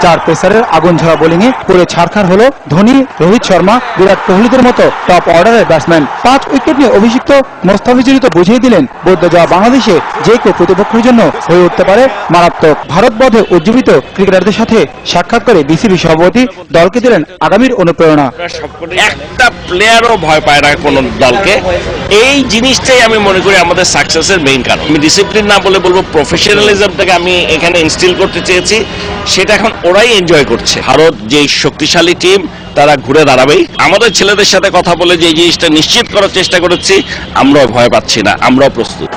4 পেসারের আগুন ঝরা বোলিংয়ে পুরো ছাড়খাড় হলো ধোনি, রোহিত শর্মা, বিরাট কোহলিদের মতো টপ অর্ডারের ব্যাটসম্যান। 5 উইকেট নিয়ে অভিষিক্ত মোস্তাফিজুরই তো বুঝিয়ে দিলেন বদলে যাওয়া বাংলাদেশে যে কেউ প্রতিপক্ষের জন্য হয়ে উঠতে পারে মারাত্মক। ভারত বধে উজ্জীবিত ক্রিকেটারদের সাথে সাক্ষাৎ করে বিসিবি সভাপতি দলকে দিলেন আগামীর অনুপ্রেরণা। একটা প্লেয়ারও ভয় পায় না কোন দলকে, এই জিনিসটাই আমি মনে করি আমাদের সাকসেসের মেইন কারণ। আমি ডিসিপ্লিন না বলে বলবো প্রফেশনালিজমটাকে আমি এখানে ইনস্টিল করতে চেয়েছি, সেটা এখন ওরাই এনজয় করছে। ভারত যে শক্তিশালী টিম তারা ঘুরে দাঁড়াবেই। আমাদের ছেলেদের সাথে কথা বলে যে জিনিসটা নিশ্চিত করার চেষ্টা করেছি, আমরাও ভয় পাচ্ছি না, আমরাও প্রস্তুত।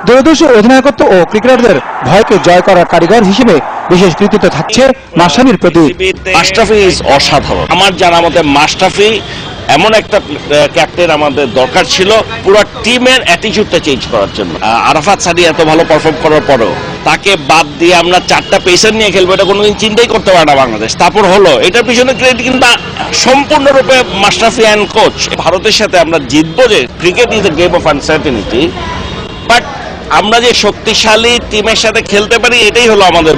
দূরদর্শী অধিনায়কত্ব ও ক্রিকেটারদের ভয়কে জয় করার কারিগর হিসেবে বিশেষ কৃতিত্ব থাকছে মাশরাফির প্রতি। মাশরাফি ইজ অসাধারণ। আমার জানা মতে মাশরাফি এমন একটা ক্যাপ্টেন আমাদের দরকার ছিল পুরো টিমের অ্যাটিটিউডটা চেঞ্জ করার জন্য। আরাফাত সাদি এত ভালো পারফর্ম করার পরেও তাকে বাদ দিয়ে আমরা 4টা পেসার নিয়ে খেলবো, এটা কোনোদিন চিন্তাই করতে পারে না বাংলাদেশ। তারপর হলো, এটার পিছনে ক্রেডিট কিন্তু সম্পূর্ণরূপে মাশরাফি অ্যান্ড কোচ। ভারতের সাথে আমরা জিতবো, যে cricket is a game of uncertainty, but আমরা যে শক্তিশালী টিমের সাথে খেলতে পারি এটাই হলো আমাদের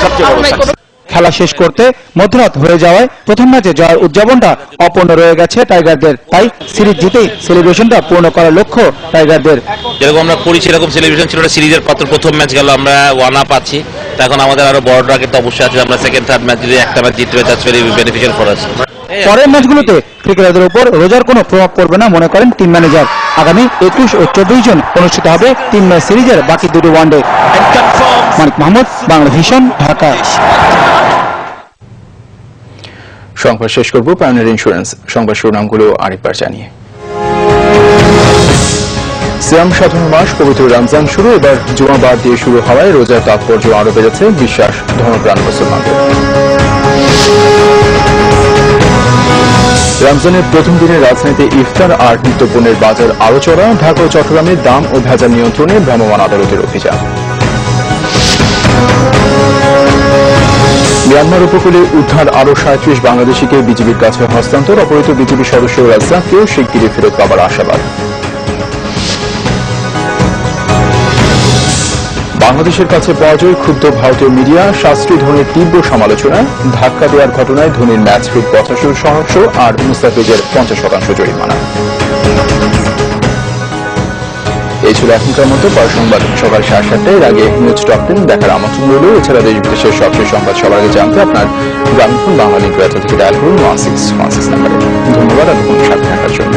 সবচেয়ে বড় সাকসেস। খেলা শেষ করতে মধ্যরাত হয়ে যাওয়ায় প্রথম ম্যাচে জয়ের উদযাপনটা অপূর্ণ রয়ে গেছে টাইগারদের। তাই সিরিজ জিতেই সেলিব্রেশনটা পূর্ণ করার লক্ষ্য টাইগারদের। যেরকম আমরা করেছি এরকম সেলিব্রেশন ছিল না। সিরিজের প্রথম ম্যাচ গেল, আমরা 1 আপ আছি, এখন আমাদের আরো বড় টার্গেট তো অবশ্যই আছে। আমরা সেকেন্ড থার্ড ম্যাচ যদি একটা ম্যাচ জিততে পারি, that's very beneficial for us. পরের ম্যাচগুলোতে ক্রিকেটারদের উপর রোজার কোনো প্রভাব পড়বে না মনে করেন টিম ম্যানেজার। আগামী 21 ও 24 জন অনুষ্ঠিত হবে 3 ম্যাচ সিরিজের বাকি 2টি ওয়ানডে। মানিক মাহমুদ, বাংলা ভিশন, ঢাকা। সংবাদ শেষ করব পায়োনিয়ার ইন্স্যুরেন্স সংবাদ শিরোনামগুলো আরেকবার জানিয়ে। সিয়াম সাধন মাস পবিত্র রমজান শুরু, এবার জুমাবার দিয়ে শুরু হওয়ায় রোজার তাৎপর্য আরো বেড়েছে, বিশ্বাস ধর্মপ্রাণ মুসলমানদের। রমজানের প্রথম দিনে রাজধানীতে ইফতার আর নিত্যপণ্যের বাজার আরো চড়া, ঢাকা ও চট্টগ্রামে দাম ও ভেজাল নিয়ন্ত্রণে ভ্রাম্যমাণ আদালতের অভিযান। মিয়ানমার উপকূলে উদ্ধার আরো 37 বাংলাদেশিকে বিজিবির কাছে হস্তান্তর, অপহৃত বিজিবি সদস্য রাজ্জাককেও শিগগিরই ফেরত পাবার আশাবাদ। বাংলাদেশের কাছে পরাজয়, ক্ষুব্ধ ভারতীয় মিডিয়া, শাস্ত্রী ধোনির তীব্র সমালোচনা, ধাক্কা দেওয়ার ঘটনায় ধোনির ম্যাচ ফিট 85% আর মুস্তাফিজের 50% জরিমানা। এই ছিল এখনকার মতো। পর সংবাদ সকাল 7:30টায়। এর আগে নিউজ টপ 10 দেখার আমন্ত্রণ রইল। এছাড়া দেশ বিদেশের সবচেয়ে সংবাদ সবার আগে জানতে আপনার গ্রামীণ ফোন বাংলা লিঙ্ক থেকে ডায়াল করুন 1616 নাম্বারে। ধন্যবাদ এতক্ষণ সাথে থাকার জন্য।